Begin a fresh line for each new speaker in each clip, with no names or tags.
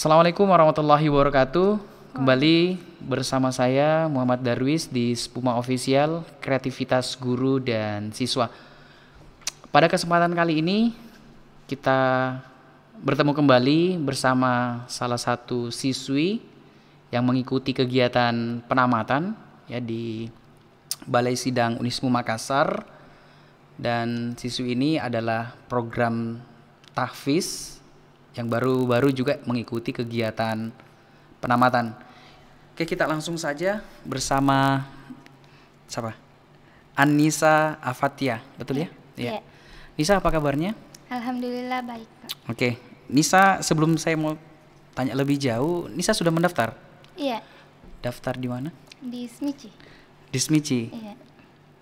Assalamualaikum warahmatullahi wabarakatuh. Kembali bersama saya Muhammad Darwis di Spuma Official, Kreativitas Guru dan Siswa. Pada kesempatan kali ini kita bertemu kembali bersama salah satu siswi yang mengikuti kegiatan penamatan ya di Balai Sidang Unismu Makassar, dan siswi ini adalah program tahfiz yang baru-baru juga mengikuti kegiatan penamatan. Oke, kita langsung saja bersama siapa? Annisa Afatia, betul ya?
Iya.
Nisa, apa kabarnya?
Alhamdulillah baik, Pak.
Oke, Nisa, sebelum saya mau tanya lebih jauh, Nisa sudah mendaftar?
Iya,
Daftar di mana?
di SMICI.
Di SMICI.
Iya,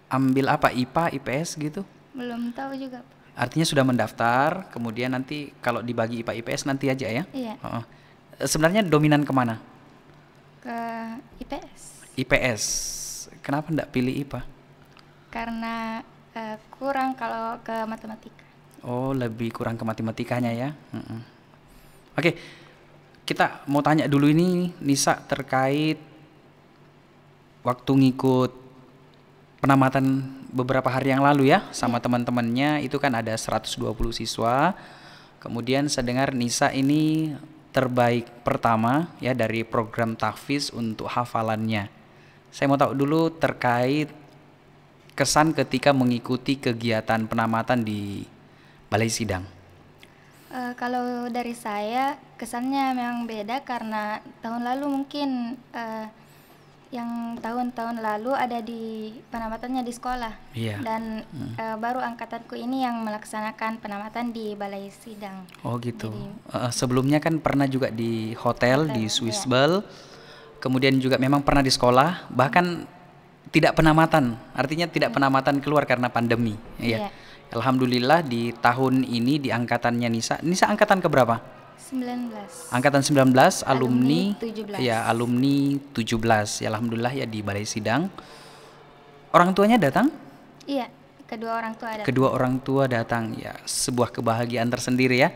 Ambil apa? IPA, IPS gitu?
belum tahu juga, Pak.
Artinya sudah mendaftar, kemudian nanti kalau dibagi IPA, IPS nanti aja ya?
Iya,
Oh, sebenarnya dominan kemana?
ke IPS.
IPS. Kenapa enggak pilih IPA?
Karena kurang kalau ke matematika.
Oh, lebih kurang ke matematikanya ya. Oke, kita mau tanya dulu ini Nisa terkait waktu ngikut penamatan beberapa hari yang lalu ya sama teman-temannya. Itu kan ada 120 siswa. Kemudian saya dengar Nisa ini terbaik pertama ya dari program tahfiz untuk hafalannya. Saya mau tahu dulu terkait kesan ketika mengikuti kegiatan penamatan di Balai Sidang.
Kalau dari saya kesannya memang beda karena tahun lalu mungkin yang tahun-tahun lalu ada di penamatannya di sekolah.
Iya.
Dan baru angkatanku ini yang melaksanakan penamatan di Balai Sidang.
Oh gitu.
Jadi,
Sebelumnya kan pernah juga di hotel di
Hotel,
Swiss
iya.
Bell. Kemudian juga memang pernah di sekolah, bahkan tidak penamatan. Artinya tidak penamatan keluar karena pandemi. Iya.
Iya.
Alhamdulillah di tahun ini di angkatannya Nisa. Nisa angkatan keberapa?
19.
Angkatan 19, alumni
17.
ya, alumni 17. Ya, alhamdulillah ya di Balai Sidang. Orang tuanya datang?
Iya, kedua orang tua ada.
Kedua orang tua datang, ya sebuah kebahagiaan tersendiri ya.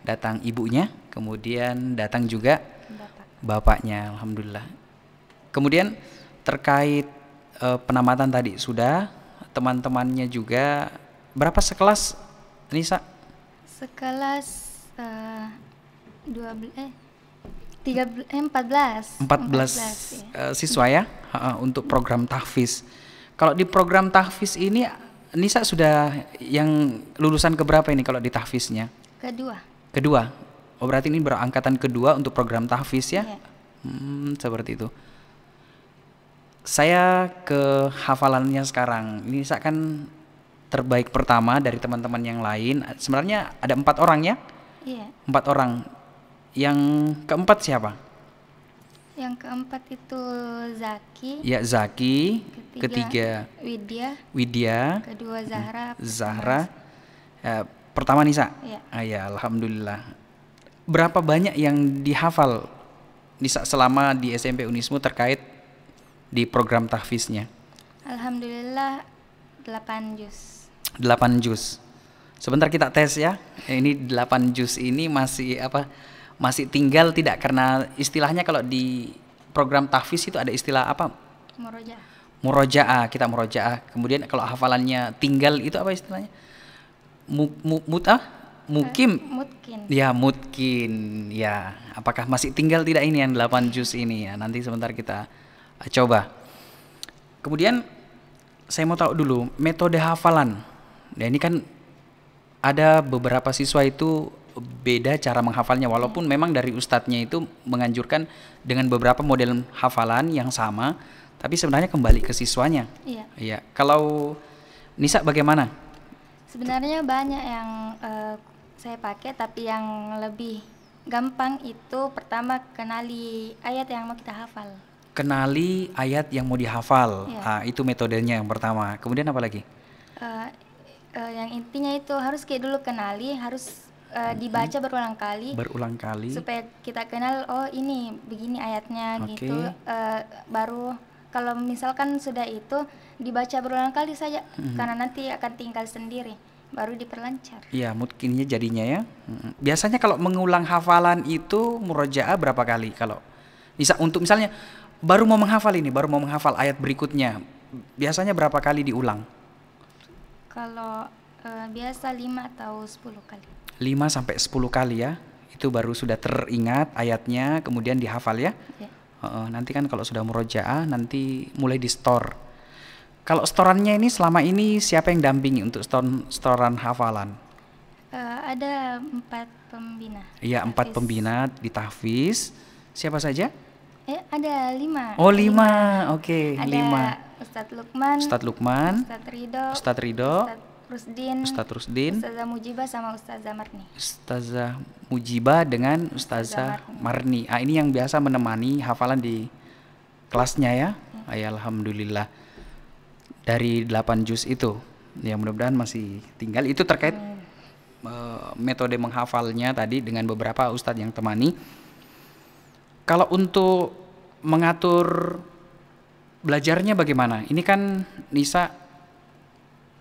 Datang ibunya, kemudian datang juga
Bapak.
bapaknya, alhamdulillah. Kemudian terkait penamatan tadi sudah, teman-temannya juga berapa sekelas Nisa?
Sekelas 14.
14
ya.
siswa ya untuk program tahfiz. Kalau di program tahfiz ini Nisa sudah yang lulusan keberapa ini kalau di tahfiznya?
Kedua.
Kedua. Oh, berarti ini berangkatan kedua untuk program tahfiz ya?
Iya.
Seperti itu. Saya ke hafalannya sekarang. Nisa kan terbaik pertama dari teman-teman yang lain. Sebenarnya ada 4 orang ya?
Iya.
4 orang. Yang keempat siapa?
Yang keempat itu Zaki.
Ya, Zaki. Ketiga
Widya.
Widya.
Kedua Zahra.
Zahra. Pertama Nisa.
Iya.
Ya, alhamdulillah. Berapa banyak yang dihafal Nisa selama di SMP Unismu terkait di program tahfiznya?
Alhamdulillah 8 juz.
8 juz. Sebentar kita tes ya. Ini 8 juz ini masih apa? Masih tinggal tidak, karena istilahnya kalau di program tahfiz itu ada istilah apa?
Murojaah.
Murojaah, kita murojaah. Kemudian kalau hafalannya tinggal itu apa istilahnya? Mukim.
Mungkin.
Ya, mungkin. Ya, apakah masih tinggal tidak ini yang 8 juz ini ya? Nanti sebentar kita coba. Kemudian saya mau tahu dulu metode hafalan. Nah, ini kan ada beberapa siswa itu beda cara menghafalnya, walaupun memang dari ustadznya itu menganjurkan dengan beberapa model hafalan yang sama, tapi sebenarnya kembali ke siswanya.
Iya.
Iya. Kalau Nisa bagaimana?
Sebenarnya banyak yang saya pakai, tapi yang lebih gampang itu pertama kenali ayat yang mau kita hafal.
Kenali ayat yang mau dihafal.
Iya.
Itu metodenya yang pertama. Kemudian apa lagi?
Yang intinya itu harus kayak dulu kenali, harus dibaca berulang kali.
Berulang kali.
Supaya kita kenal, oh ini begini ayatnya.
Oke.
Gitu. Baru kalau misalkan sudah itu dibaca berulang kali saja, karena nanti akan tinggal sendiri. baru diperlancar.
Iya, mungkinnya jadinya ya. Biasanya kalau mengulang hafalan itu murojaah berapa kali? Kalau untuk misalnya baru mau menghafal ini, baru mau menghafal ayat berikutnya, biasanya berapa kali diulang?
Kalau biasa 5 atau 10 kali.
5 sampai 10 kali ya. Itu baru sudah teringat ayatnya, kemudian dihafal ya.
Ya.
Nanti kan kalau sudah murojaah nanti mulai di store. Kalau storannya ini selama ini siapa yang dampingi untuk storan hafalan?
Ada 4 pembina.
Iya, 4
tahfiz.
pembina di tahfiz. Siapa saja?
Ada 5.
Oh, 5. Oke,
Ada
5.
Ustadz Lukman,
Ustadz Lukman,
Ustadz Ridho,
Ustadz Ridho,
Ustadz Rusdin,
Ustadz Rusdin,
Ustazah Mujibah sama Ustazah Marni.
Ustazah Mujibah dengan Ustazah Marni. Ini yang biasa menemani hafalan di kelasnya ya. Ya, alhamdulillah. Dari 8 juz itu. Ya, mudah-mudahan masih tinggal. Itu terkait metode menghafalnya tadi dengan beberapa ustadz yang temani. Kalau untuk mengatur belajarnya bagaimana? Ini kan Nisa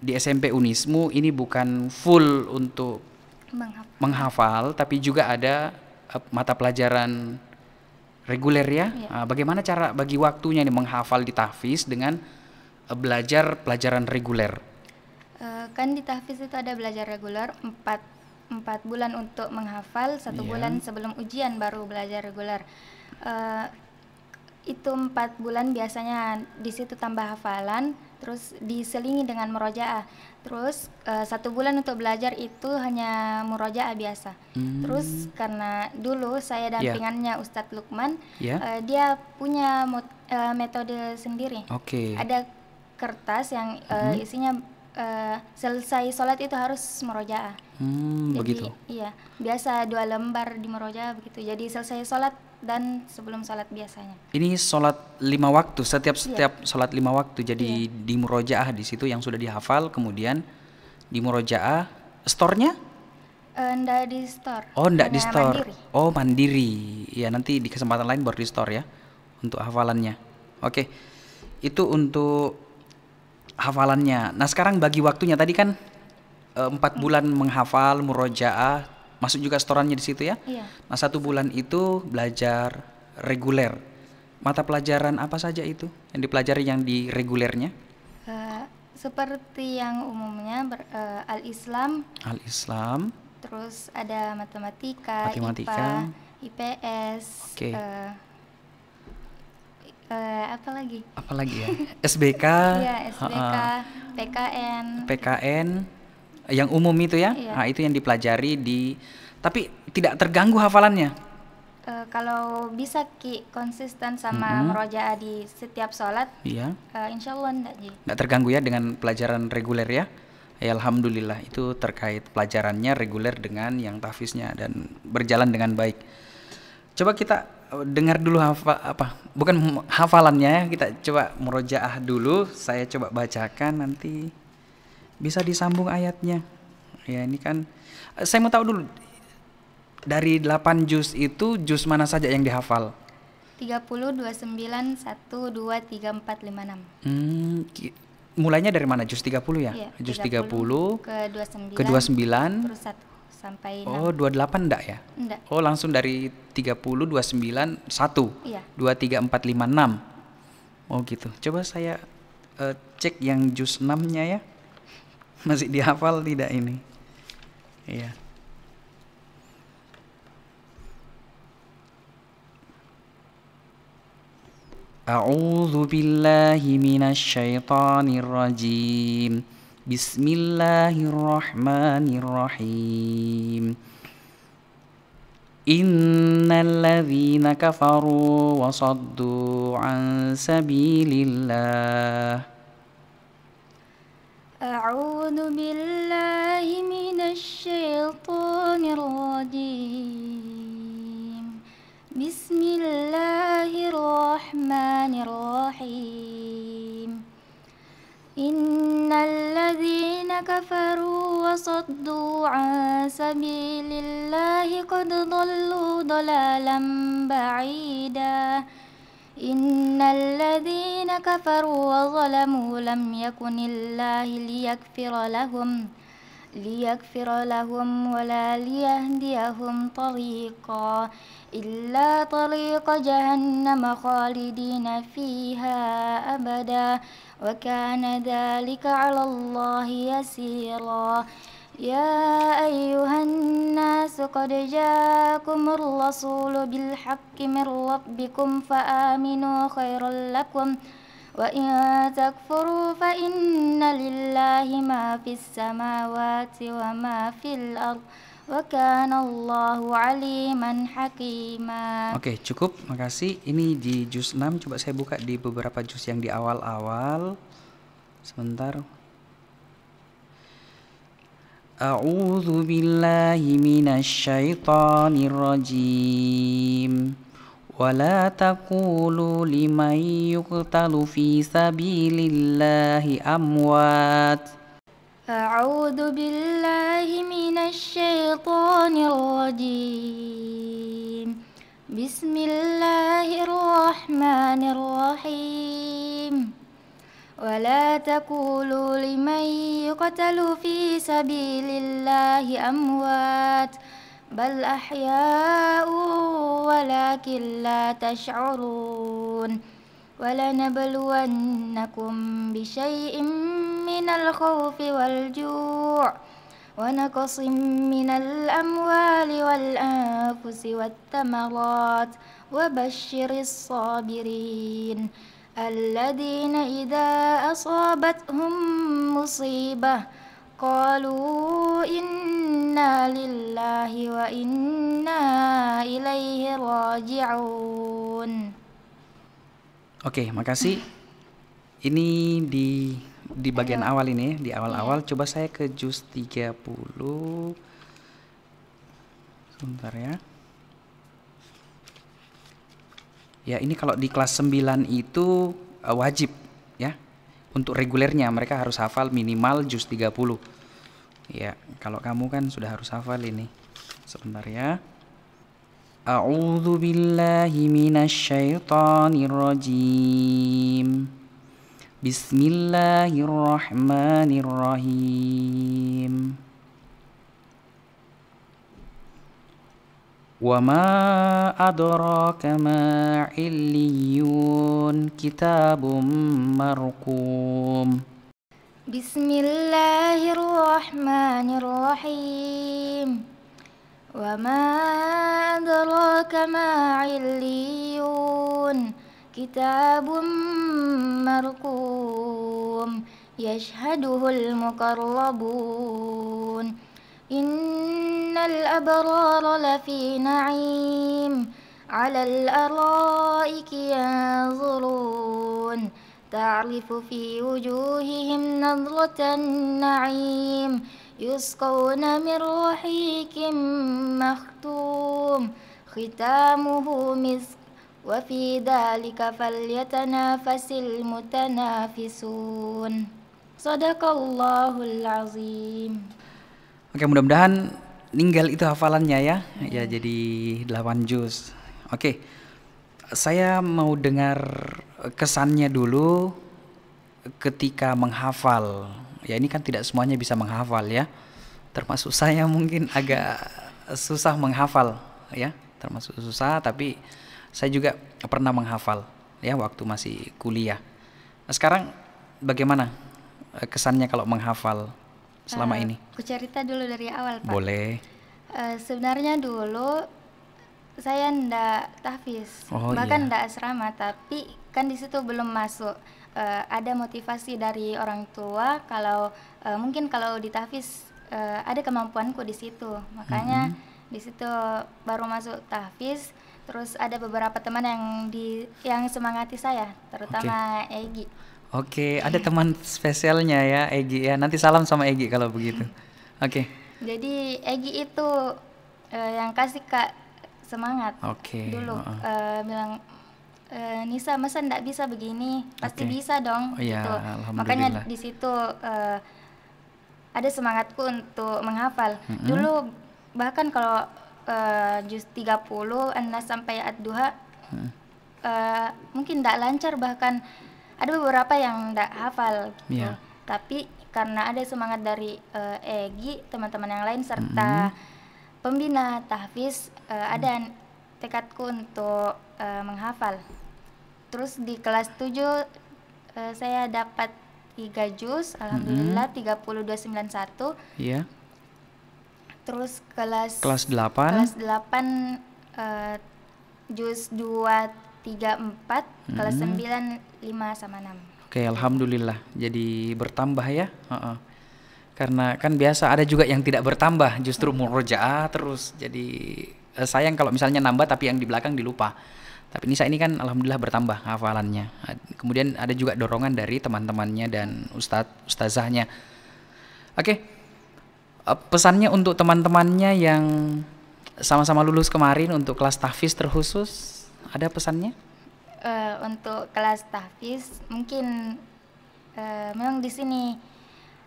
di SMP Unismu ini bukan full untuk menghafal, tapi juga ada mata pelajaran reguler ya. Bagaimana cara bagi waktunya nih menghafal di tahfiz dengan belajar pelajaran reguler?
Kan di tahfiz itu ada belajar reguler 4 bulan untuk menghafal, 1 bulan sebelum ujian baru belajar reguler. Itu 4 bulan biasanya di situ tambah hafalan, terus diselingi dengan murojaah. Terus 1 bulan untuk belajar itu hanya murojaah biasa. Terus karena dulu saya dampingannya Ustadz Lukman, dia punya metode sendiri. Ada kertas yang isinya selesai sholat itu harus murojaah. Jadi,
begitu.
Iya, biasa 2 lembar di murojaah begitu. Jadi selesai sholat dan sebelum sholat biasanya.
Ini sholat 5 waktu, setiap sholat 5 waktu. Jadi di murojaah di situ yang sudah dihafal, kemudian di murojaah. Store-nya?
Ndak di store.
Oh, ndak di store.
Mandiri.
Oh, mandiri. Ya, nanti di kesempatan lain baru di store ya untuk hafalannya. Oke. Itu untuk hafalannya. Nah, sekarang bagi waktunya tadi kan 4 bulan menghafal murojaah, masuk juga storannya di situ ya. Nah, 1 bulan itu belajar reguler. Mata pelajaran apa saja itu yang dipelajari yang di regulernya?
Seperti yang umumnya Al-Islam. Terus ada matematika. IPA, IPS. Apa lagi
ya? SBK.
Iya, SBK, PKN.
Yang umum itu ya. Nah, itu yang dipelajari tapi tidak terganggu hafalannya.
Kalau bisa konsisten sama murojaah di setiap sholat, insya Allah
enggak terganggu ya dengan pelajaran reguler ya. Ya, alhamdulillah itu terkait pelajarannya reguler dengan yang tahfiznya dan berjalan dengan baik. Coba kita dengar dulu bukan hafalannya, kita coba murojaah dulu. Saya coba bacakan, nanti bisa disambung ayatnya. Ya, ini kan saya mau tahu dulu, dari 8 juz itu juz mana saja yang dihafal?
30, 29, 1, 2, 3, 4, 5, 6.
Mulainya dari mana? Juz 30 ya?
Iya,
Juz
30
ke 29
terus 1 sampai 6.
Oh, 28 enggak ya?
Enggak.
Oh, langsung dari 30, 29, 1.
Iya.
2, 3, 4, 5, 6. Oh gitu. Coba saya cek yang juz 6-nya ya. Masih dihafal tidak ini? Iya. A'udzu billahi minasy syaithanir rajim. Bismillahirrahmanirrahim. Innal ladzina kafaru wa saddu an sabilillah.
A'udzu billahi minasy syaithanir rajim. Bismillahirrahmanirrahim. Innal ladzina kafaru wa saddu an sabilillahi qad dhallu dhalalan ba'ida. Innal ladzina kafaru wa zalamu lam yakunillahi liyaghfira lahum ليغفر لهم ولا ليهديهم طريقا إلا طريق جهنم خالدين فيها أبدا وكان ذلك على الله يسيرا يا أيها الناس قد جاءكم الرسول بالحق من ربكم فآمنوا خيرا لكم وإن تكفروا فإن لله ما في السماوات وما في الأرض وكان الله عليما حكيما.
Oke, cukup, makasih. Ini di juz 6, coba saya buka di beberapa juz yang di awal-awal. Sebentar. A'udzu billahi minasyaitonir rajim. Wala taqulu liman yuqtalu fi sabilillahi amwat.
A'udzu billahi minasyaitonir rajim. Bismillahirrahmanirrahim. Wala taqulu liman yuqtalu fi sabilillahi amwat bal ahya'u walakin la tash'urun walanabluwannakum bisyai'in minal khawfi wal ju' wa naqsin minal amwali wal anfusi wat thamarat wa basyiris sabirin alladzina idza asabathum musibah qalu inna lillahi wa inna ilaihi raji'un.
Oke, makasih. Ini di bagian awal ini, di awal-awal. Coba saya ke juz 30. Sebentar ya. Ya, ini kalau di kelas 9 itu wajib ya. Untuk regulernya mereka harus hafal minimal juz 30. Ya, kalau kamu kan sudah harus hafal ini. Sebentar ya. A'udzu billahi minasyaitonir rajim. Bismillahirrahmanirrahim. Wa ma adraka ma illiyun kitabum marqum.
Bismillahirrahmanirrahim. Wa ma adraka ma illiyun kitabum marqum yashhaduhul muqarrabun. Innal abrara lafi na'im 'alal araiki yanzurun ta'rifu fi wujuhihim nadratan na'im yusqawna min rahiqin makhtum khitamuhu misk wa fi dhalika falyatanafasil mutanafisun. Sadaqallahul azim.
Oke, mudah-mudahan ninggal itu hafalannya ya. Ya, jadi 8 juz. Oke. Saya mau dengar kesannya dulu ketika menghafal. Ya, ini kan tidak semuanya bisa menghafal ya. Termasuk saya mungkin agak susah menghafal ya. Termasuk susah, tapi saya juga pernah menghafal ya waktu masih kuliah. Nah, sekarang bagaimana kesannya kalau menghafal selama ini?
Aku cerita dulu dari awal, Pak.
Boleh.
Sebenarnya dulu saya ndak tahfiz, bahkan ndak asrama, tapi kan di situ belum masuk. Ada motivasi dari orang tua kalau mungkin kalau di tahfiz ada kemampuanku di situ, makanya di situ baru masuk tahfiz. Terus ada beberapa teman yang semangati saya, terutama Egi.
Oke, ada teman spesialnya ya, Egi ya. Nanti salam sama Egi kalau begitu. Oke.
Jadi Egi itu yang kasih Kak semangat. Dulu bilang, Nisa masa ndak bisa begini, pasti bisa dong.
Ya,
gitu. Makanya di situ ada semangatku untuk menghafal. Dulu bahkan kalau juz 30 An-Nas sampai Ad-Duha mungkin ndak lancar, bahkan ada beberapa yang ndak hafal gitu. Tapi karena ada semangat dari Egi, teman-teman yang lain serta pembina tahfiz, ada tekadku untuk menghafal. Terus di kelas 7 saya dapat 3 juz, alhamdulillah 3291.
Iya.
Terus kelas
8
juz 2, 3, 4, kelas 9, 5 sama 6.
Oke, alhamdulillah. Jadi bertambah ya. Karena kan biasa ada juga yang tidak bertambah, justru murojaah terus. Jadi sayang kalau misalnya nambah tapi yang di belakang dilupa. Tapi Nisa ini kan alhamdulillah bertambah hafalannya. Kemudian ada juga dorongan dari teman-temannya dan ustazahnya. Oke. Pesannya untuk teman-temannya yang sama-sama lulus kemarin untuk kelas tahfiz terkhusus, ada pesannya?
Untuk kelas tahfiz mungkin memang di sini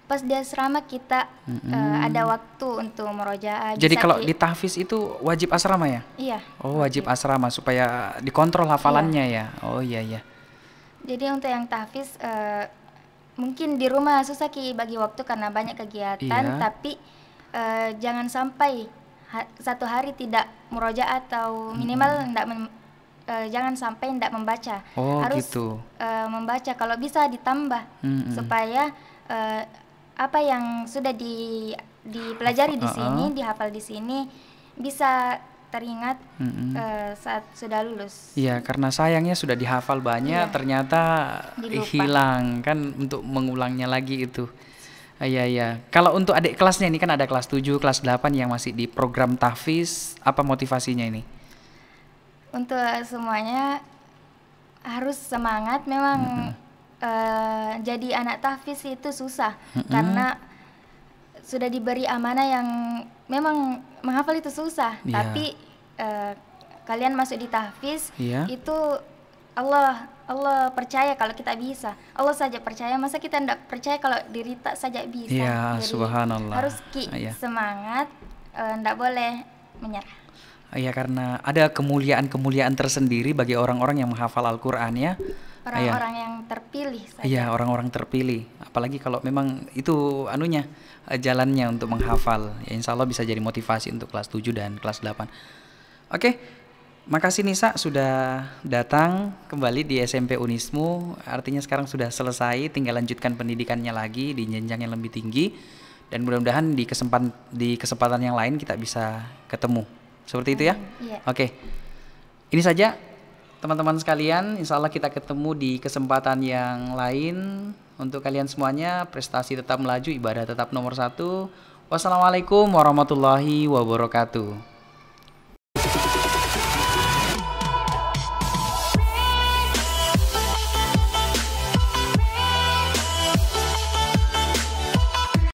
pas di asrama kita ada waktu untuk murojaah.
Jadi kalau di tahfiz itu wajib asrama ya?
Iya.
Oh, wajib asrama supaya dikontrol hafalannya ya. Oh iya.
Jadi untuk yang tahfiz mungkin di rumah susah bagi waktu karena banyak kegiatan, tapi jangan sampai satu hari tidak murojaah atau minimal jangan sampai tidak membaca. Harus
gitu.
Membaca, kalau bisa ditambah supaya apa yang sudah dipelajari di sini, dihafal di sini bisa teringat saat sudah lulus.
Iya, karena sayangnya sudah dihafal banyak, ternyata hilang kan untuk mengulangnya lagi itu. Iya. Kalau untuk adik kelasnya ini kan ada kelas 7, kelas 8 yang masih di program tahfiz, apa motivasinya ini?
Untuk semuanya harus semangat memang. Jadi anak tahfiz itu susah karena sudah diberi amanah yang memang menghafal itu susah. Tapi kalian masuk di tahfiz itu Allah percaya kalau kita bisa. Allah saja percaya, masa kita tidak percaya kalau diri tak saja bisa.
Ya,
jadi
subhanallah.
Harus semangat, tidak boleh menyerah.
Iya, karena ada kemuliaan-kemuliaan tersendiri bagi orang-orang yang menghafal Al-Qur'an ya.
Orang-orang yang terpilih saja.
Iya, orang-orang terpilih. Apalagi kalau memang itu jalannya untuk menghafal. Ya, insya Allah bisa jadi motivasi untuk kelas 7 dan kelas 8. Oke, makasih Nisa sudah datang kembali di SMP Unismu. Artinya sekarang sudah selesai, tinggal lanjutkan pendidikannya lagi di jenjang yang lebih tinggi. Dan mudah-mudahan di kesempatan yang lain kita bisa ketemu. Seperti itu ya?
Iya.
Oke, ini saja. Teman-teman sekalian, insya Allah kita ketemu di kesempatan yang lain. Untuk kalian semuanya, prestasi tetap melaju, ibadah tetap nomor 1. Wassalamualaikum warahmatullahi wabarakatuh.